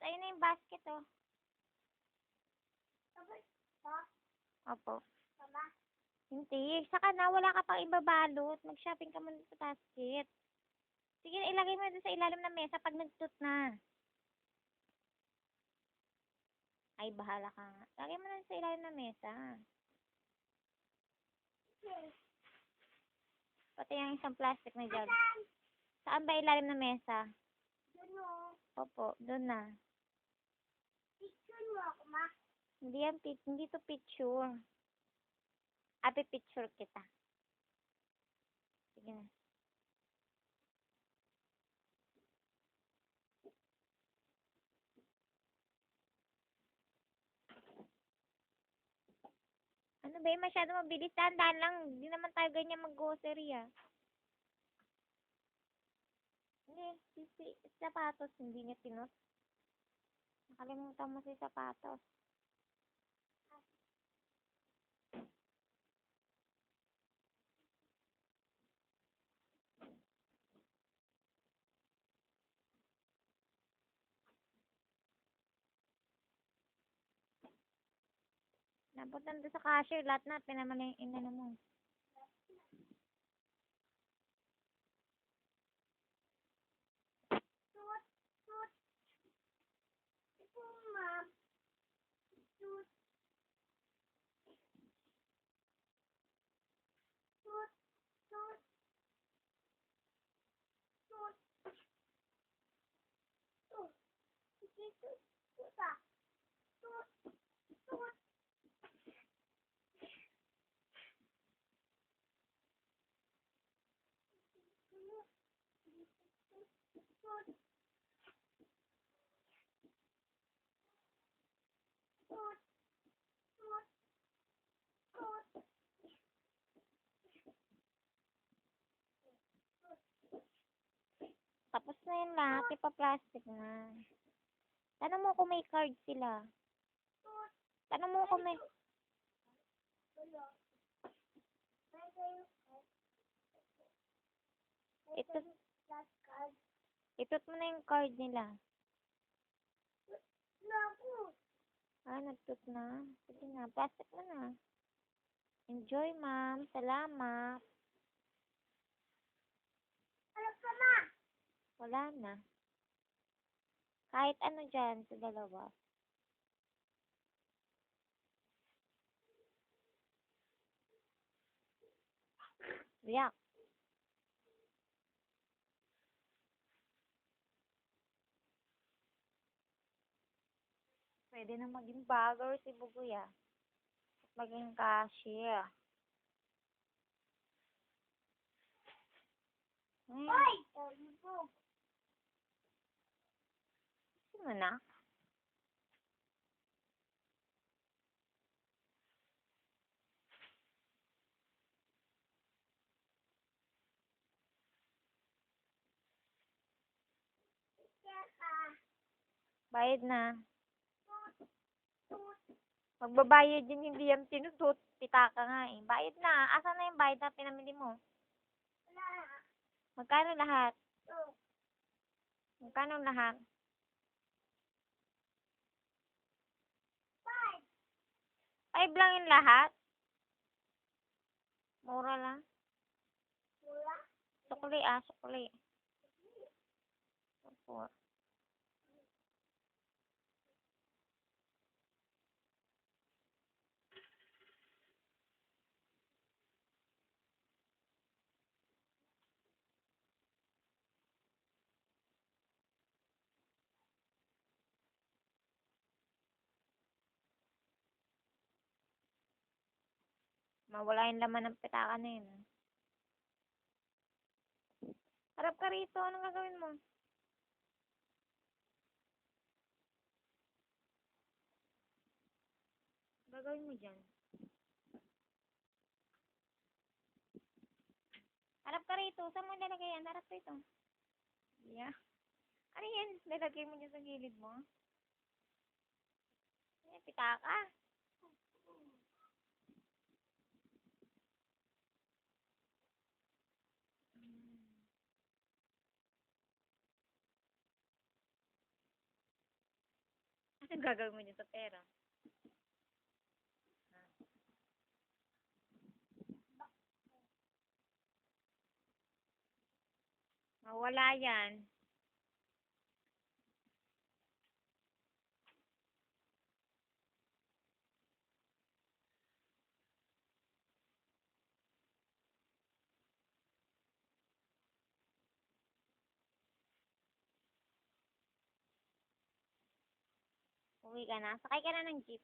Ayun na yung basket, oh. Opo. Hindi. Saka na, wala ka pang ibabalot. Mag-shopping ka muna sa basket. Sige, ilagay mo doon sa ilalim ng mesa pag nagtut na. Ay, bahala ka nga. Lagay mo na sa ilalim ng mesa. Pati yung isang plastic na dyan. Saan ba ilalim ng mesa? Doon o. Opo, doon na. Picture mo ako, ma? Hindi to picture. Api picture kita. Sige na. Ano ba yung masyado mabilis? Dahan lang. Hindi naman tayo ganyan mag-grocery, ah. Hindi, sapatos. Hindi niya pinot. Nakalimutan mo si sapatos. Napunta doon sa cashier. Lahat na. Pinaman yung inano mo. Tapos na yun lahat. Ipa-plastic na. Tanong mo kung may card sila. Tanong mo kung may... Itut mo na yung card nila. Nagtut na. Sige na, plastic mo na. Enjoy, ma'am. Salamat. Ano ka, ma? Wala na. Kahit ano dyan sa dalawa. Yak. Pwede na maging bagger si Bugoy, ah. Maging cashier. Hoy! Gusto mo na? Bayad na. Magbabayad yun, hindi yan tinutut. Pitaka nga eh. Bayad na. Asan na yung bayad na pinamili mo? Magkano lahat? Magkano lahat? 5 lang yung lahat? Mura lang? Sukli ah, sukli. Opo. Mawala yung laman ng pitaka na yun. Harap ka rito. Anong gagawin mo? Gagawin mo dyan. Harap ka rito. Saan mo lalagay yan? Harap rito. Yeah. Ano yan? Lalagay mo dyan sa gilid mo? Pitaka. Anong gagawin mo dyan sa pera? Mawala yan. Uwi ka na. Sakay ka na ng jeep.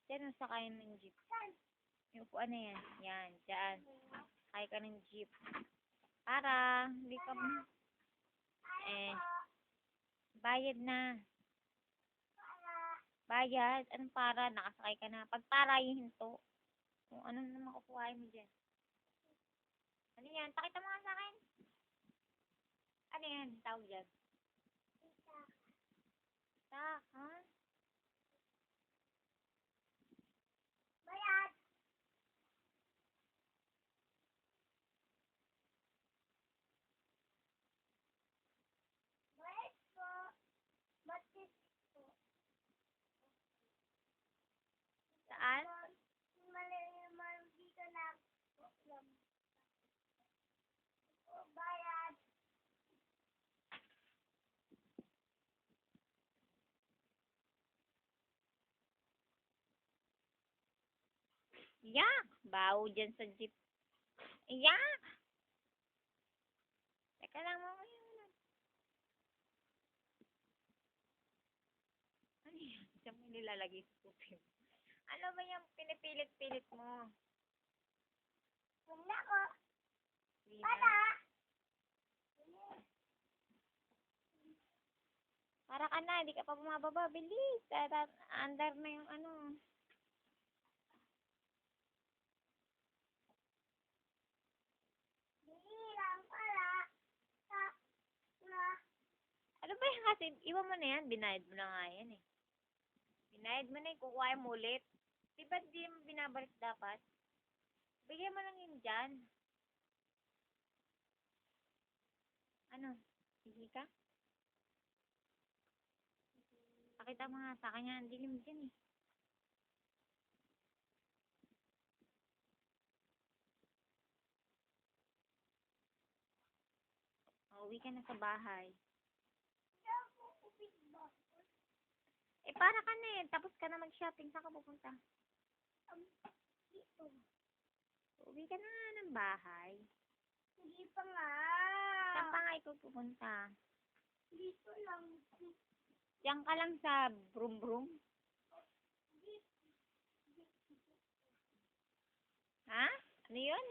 Diyan, sakay ng jeep. Yung upuan na yan. Yan, dyan. Sakay ka ng jeep. Para, hindi ka bayad na. Bayad. Anong para? Nakasakay ka na. Pag para, yung hinto. Kung ano na makukuha mo dyan. Ano yan? Pakita mo nga sa akin. Ano yan? Tawag dyan. Tak, ha? Bayad. Bayad po. Batis po. Saan? Malamang dito na. Bayad. Yak! Bawo dyan sa jeep. Yak! Teka lang mo. Ano yan? Diyan mo nilalagay sa puti mo. Ano ba yung pinipilit-pilit mo? Wala ko. Para. Para ka na, hindi ka pa bumababa. Bilis. Under na yung ano. Bilang para. Ano ba yung kasi, iwan mo na yan. Binayad mo na nga yan eh. Binayad mo na yung kukuha mo ulit. Diba di mo binabalik dapat? Bigyan mo lang yun dyan. Ano? Hihi ka? Pakita mo nga sa kanya. Ang dilim dyan eh. Uwi ka na sa bahay. Para ka na eh. Tapos ka na mag-shopping. Saan ka pupunta? Dito. Uwi ka na nga ng bahay. Hindi pa nga. Saan pa nga ikaw pupunta? Dito lang. Diyan ka lang sa brum-brum? Ha? Ano yun?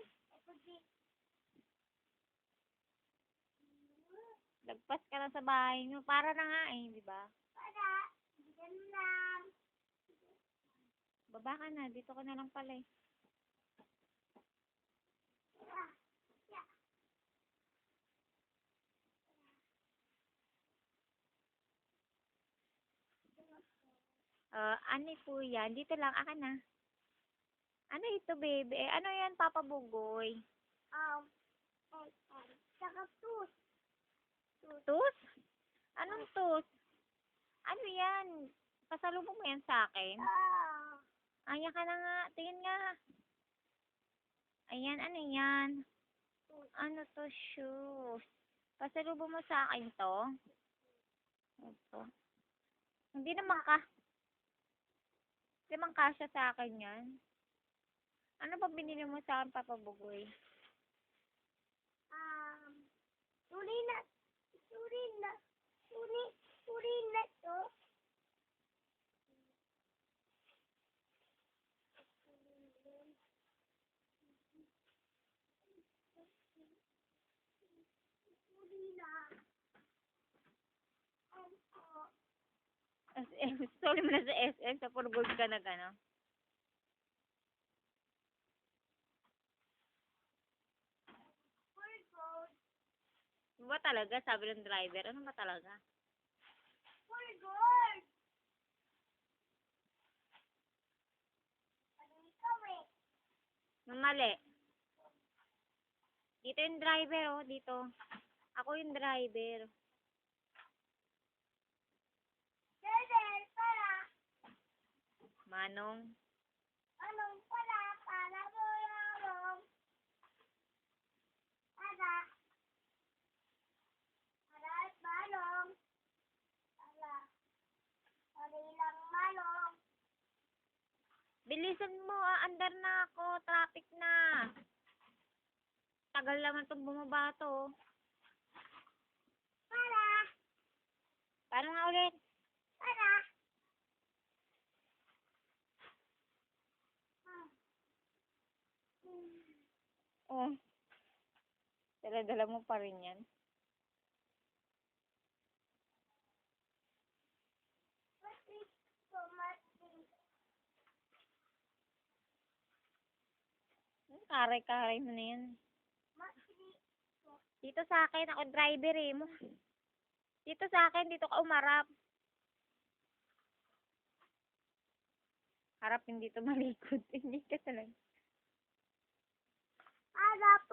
Lagpas ka na sa bahay nyo. Para na nga eh, di ba? Para. Diyan lang. Baba ka na. Dito ka na lang pala eh. Ano po yan? Dito lang. Aka na. Ano ito, baby? Ano yan, Papa Bugoy? Saka tus. Tus? Anong tus? Ano yan? Pasalubong mo yan sa akin? Aya ka na nga. Tingin nga. Ayan, ano yan? Ano to, shoes? Pasalubong mo sa akin to? Ito. Hindi naman kasya sa akin yan. Ano pa binili mo sa akin, Papa Bugoy? Suri na to. SM. Sorry mo na sa SM. Sa Purgold ka na gano'n. Ano ba talaga? Sabi ng driver. Ano ba talaga? Purgold! Mali. Dito yung driver, oh. Dito. Ako yung driver. Driver, Manong. Anong pala para mo lang? Para. Para at manong. Para. Para ilang manong. Bilisan mo, andar na ako. Traffic na. Tagal naman itong bumaba to. Para. Paano nga ulit? Para. Oh. Dala-dala mo pa rin yan. Karay-karay mo na yan. Dito sa akin, ako driver eh. Dito sa akin, dito ka umarap. Harap hindi to malikot. Hindi ka talaga. Para po.